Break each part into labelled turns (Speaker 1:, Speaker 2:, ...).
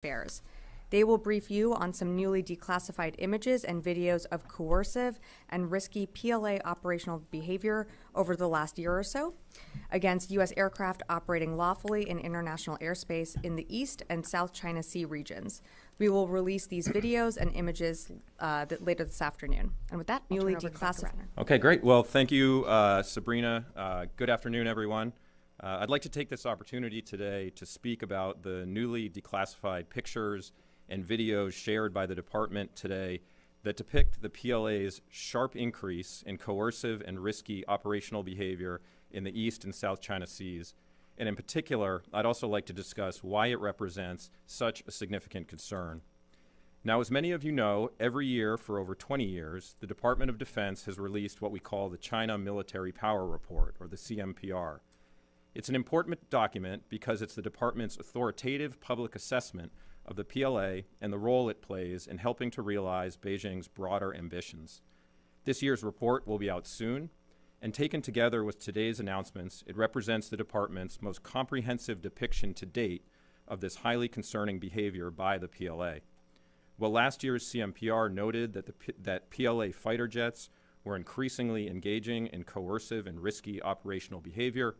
Speaker 1: Affairs. They will brief you on some newly declassified images and videos of coercive and risky PLA operational behavior over the last year or so against U.S. aircraft operating lawfully in international airspace in the East and South China Sea regions. We will release these videos and images later this afternoon. And with that, newly declassified.
Speaker 2: Okay, great. Well, thank you, Sabrina. Good afternoon, everyone. I'd like to take this opportunity today to speak about the newly declassified pictures and videos shared by the department today that depict the PLA's sharp increase in coercive and risky operational behavior in the East and South China Seas. And in particular, I'd also like to discuss why it represents such a significant concern. Now, as many of you know, every year for over 20 years, the Department of Defense has released what we call the China Military Power Report, or the CMPR. It's an important document because it's the department's authoritative public assessment of the PLA and the role it plays in helping to realize Beijing's broader ambitions. This year's report will be out soon, and taken together with today's announcements, it represents the department's most comprehensive depiction to date of this highly concerning behavior by the PLA. Well, last year's CMPR noted that PLA fighter jets were increasingly engaging in coercive and risky operational behavior.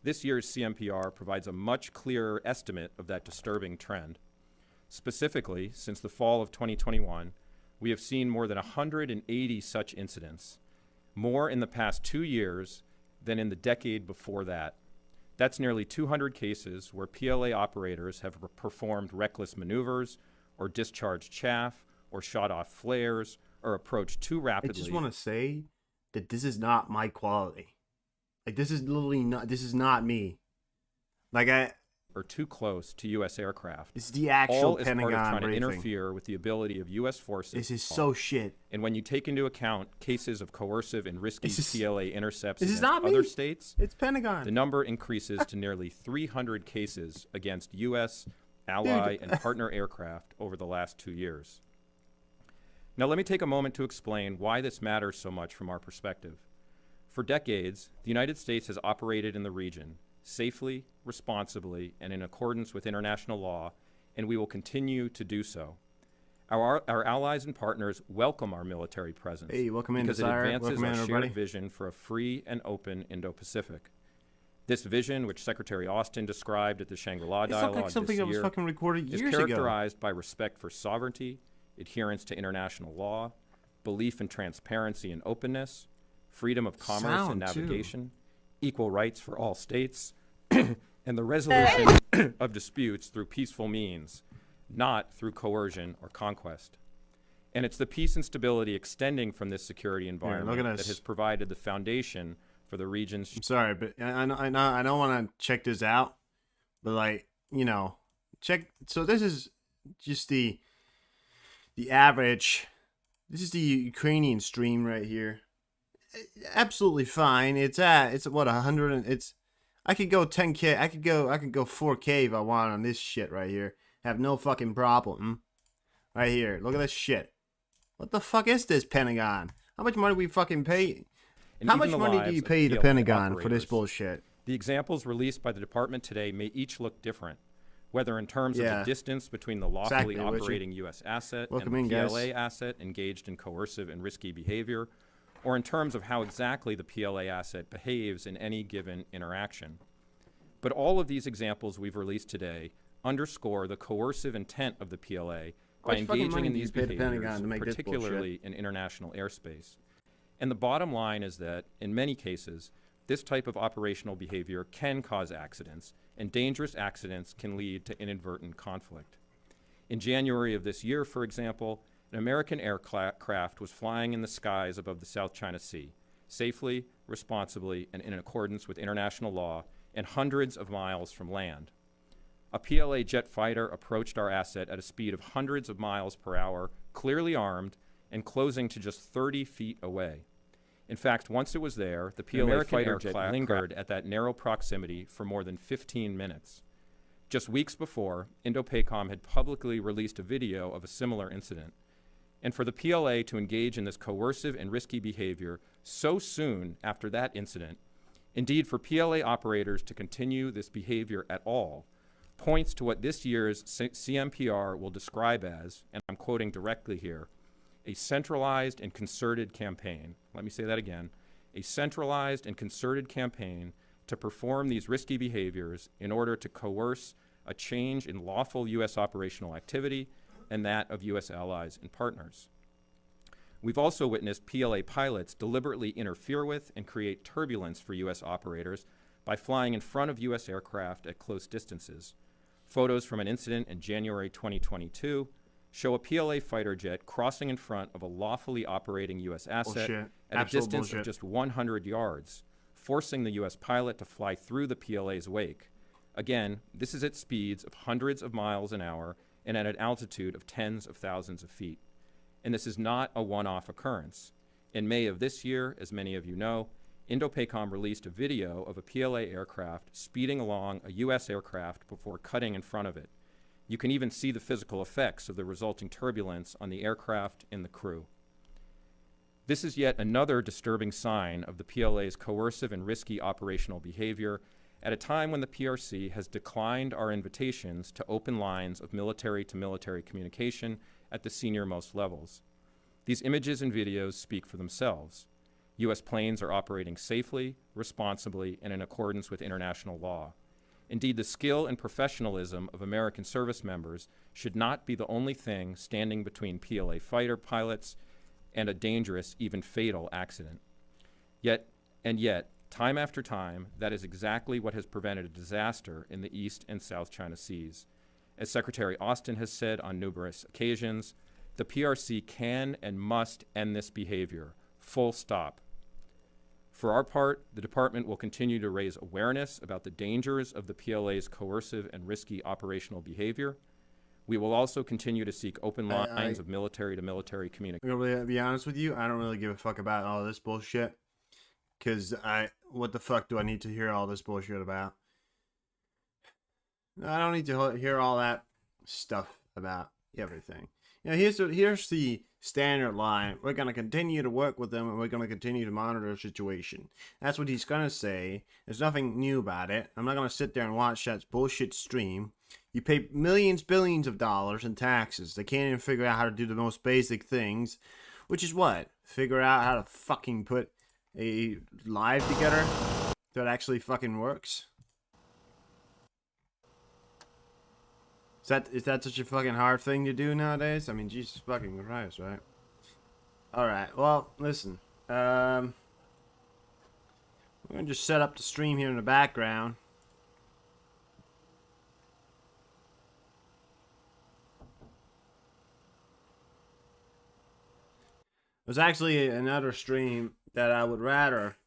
Speaker 2: This year's CMPR provides a much clearer estimate of that disturbing trend. Specifically, since the fall of 2021, we have seen more than 180 such incidents, more in the past 2 years than in the decade before that. That's nearly 200 cases where PLA operators have performed reckless maneuvers or discharged chaff or shot off flares or approached too rapidly.
Speaker 3: I just want to say that this is not my quality. Like, this is literally not, this is not me.
Speaker 2: Or too close to U.S. aircraft.
Speaker 3: It's the actual Pentagon
Speaker 2: all as part of trying
Speaker 3: briefing.
Speaker 2: to interfere with the ability of U.S. forces.
Speaker 3: This is so shit.
Speaker 2: And when you take into account cases of coercive and risky PLA intercepts
Speaker 3: this is
Speaker 2: against
Speaker 3: not
Speaker 2: other
Speaker 3: me.
Speaker 2: states,
Speaker 3: It's Pentagon.
Speaker 2: the number increases to nearly 300 cases against U.S., ally, and partner aircraft over the last 2 years. Now let me take a moment to explain why this matters so much from our perspective. For decades, the United States has operated in the region safely, responsibly, and in accordance with international law, and we will continue to do so. Our allies and partners welcome our military presence because it advances our shared vision for a free and open Indo-Pacific. This vision, which Secretary Austin described at the Shangri-La Dialogue this year, is characterized by respect for sovereignty, adherence to international law, belief in transparency and openness, freedom of commerce and navigation, equal rights for all states, and the resolution of disputes through peaceful means, not through coercion or conquest. And it's the peace and stability extending from this security environment that has provided the foundation for the region's...
Speaker 3: I'm sorry, but I don't want to check this out, but, like, you know, check... So this is just the average... This is the Ukrainian stream right here. Absolutely fine. It's what 100 and it's I could go 10K. I could go 4K if I want on this shit right here. Have no fucking problem. Right here. Look at this shit. What the fuck is this, Pentagon? How much money we fucking pay? How much money do you pay the Pentagon for this bullshit?
Speaker 2: The examples released by the department today may each look different, whether in terms of the distance between the lawfully operating U.S. asset and the PLA asset engaged in coercive and risky behavior, or in terms of how exactly the PLA asset behaves in any given interaction. But all of these examples we've released today underscore the coercive intent of the PLA by engaging in these behaviors, particularly in international airspace. And the bottom line is that, in many cases, this type of operational behavior can cause accidents, and dangerous accidents can lead to inadvertent conflict. In January of this year, for example, an American aircraft was flying in the skies above the South China Sea, safely, responsibly, and in accordance with international law, and hundreds of miles from land. A PLA jet fighter approached our asset at a speed of hundreds of miles per hour, clearly armed, and closing to just 30 feet away. In fact, once it was there, the PLA fighter jet lingered at that narrow proximity for more than 15 minutes. Just weeks before, INDOPACOM had publicly released a video of a similar incident. And for the PLA to engage in this coercive and risky behavior so soon after that incident, indeed for PLA operators to continue this behavior at all, points to what this year's CMPR will describe as, and I'm quoting directly here, a centralized and concerted campaign. Let me say that again. A centralized and concerted campaign to perform these risky behaviors in order to coerce a change in lawful U.S. operational activity and that of U.S. allies and partners. We've also witnessed PLA pilots deliberately interfere with and create turbulence for U.S. operators by flying in front of U.S. aircraft at close distances. Photos from an incident in January 2022 show a PLA fighter jet crossing in front of a lawfully operating U.S. asset at a distance of just 100 yards, forcing the U.S. pilot to fly through the PLA's wake. Again, this is at speeds of hundreds of miles an hour and at an altitude of tens of thousands of feet. And this is not a one-off occurrence. In May of this year, as many of you know, INDOPACOM released a video of a PLA aircraft speeding along a U.S. aircraft before cutting in front of it. You can even see the physical effects of the resulting turbulence on the aircraft and the crew. This is yet another disturbing sign of the PLA's coercive and risky operational behavior at a time when the PRC has declined our invitations to open lines of military-to-military communication at the senior-most levels. These images and videos speak for themselves. U.S. planes are operating safely, responsibly, and in accordance with international law. Indeed, the skill and professionalism of American service members should not be the only thing standing between PLA fighter pilots and a dangerous, even fatal accident. Yet, time after time, that is exactly what has prevented a disaster in the East and South China Seas. As Secretary Austin has said on numerous occasions, the PRC can and must end this behavior, full stop. For our part, the Department will continue to raise awareness about the dangers of the PLA's coercive and risky operational behavior. We will also continue to seek open lines of military-to-military communication.
Speaker 3: I'm gonna be honest with you, I don't really give a fuck about all this bullshit. Because what the fuck do I need to hear all this bullshit about? I don't need to hear all that stuff about everything. You know, here's the standard line. We're going to continue to work with them and we're going to continue to monitor the situation. That's what he's going to say. There's nothing new about it. I'm not going to sit there and watch that bullshit stream. You pay millions, billions of dollars in taxes. They can't even figure out how to do the most basic things. Which is what? Figure out how to fucking put a live together that actually fucking works. Is that such a fucking hard thing to do nowadays? I mean, Jesus fucking Christ, right? Alright, well, listen. We're gonna just set up the stream here in the background. There's actually another stream that I would rather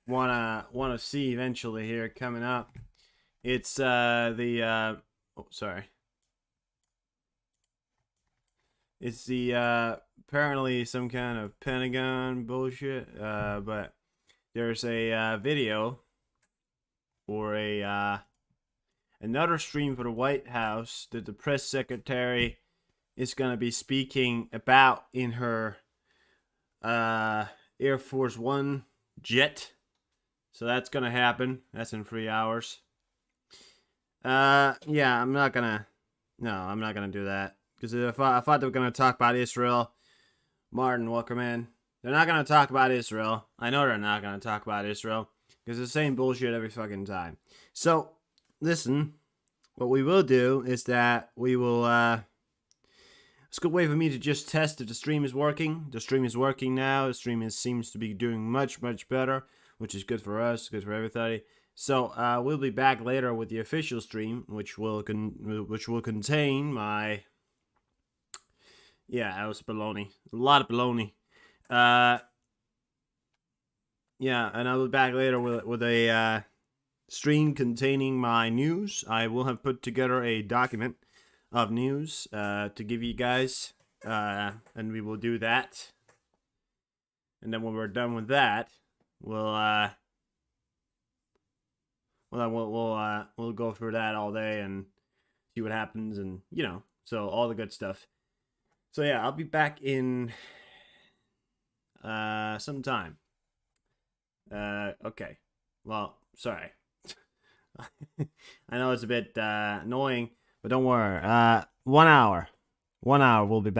Speaker 3: wanna see eventually here coming up. It's It's the apparently some kind of Pentagon bullshit. But there's a video or another stream for the White House that the press secretary is gonna be speaking about in her Air Force One jet. So that's gonna happen. That's in 3 hours. Yeah, I'm not gonna do that. Because if I thought they were gonna talk about Israel, Martin, welcome in. They're not gonna talk about Israel. I know they're not gonna talk about Israel. Because it's the same bullshit every fucking time. So, listen. What we will do is that we will, it's a good way for me to just test if the stream is working. The stream is working now. The stream seems to be doing much, much better. Which is good for us, good for everybody. So we'll be back later with the official stream, which will contain my. Yeah, that was baloney. A lot of baloney. Yeah, and I'll be back later with a stream containing my news. I will have put together a document of news to give you guys, and we will do that. And then when we're done with that, we'll go through that all day and see what happens, and so all the good stuff. So yeah, I'll be back in some time. Okay. Well, sorry. I know it's a bit annoying, but don't worry. 1 hour. 1 hour, we'll be back.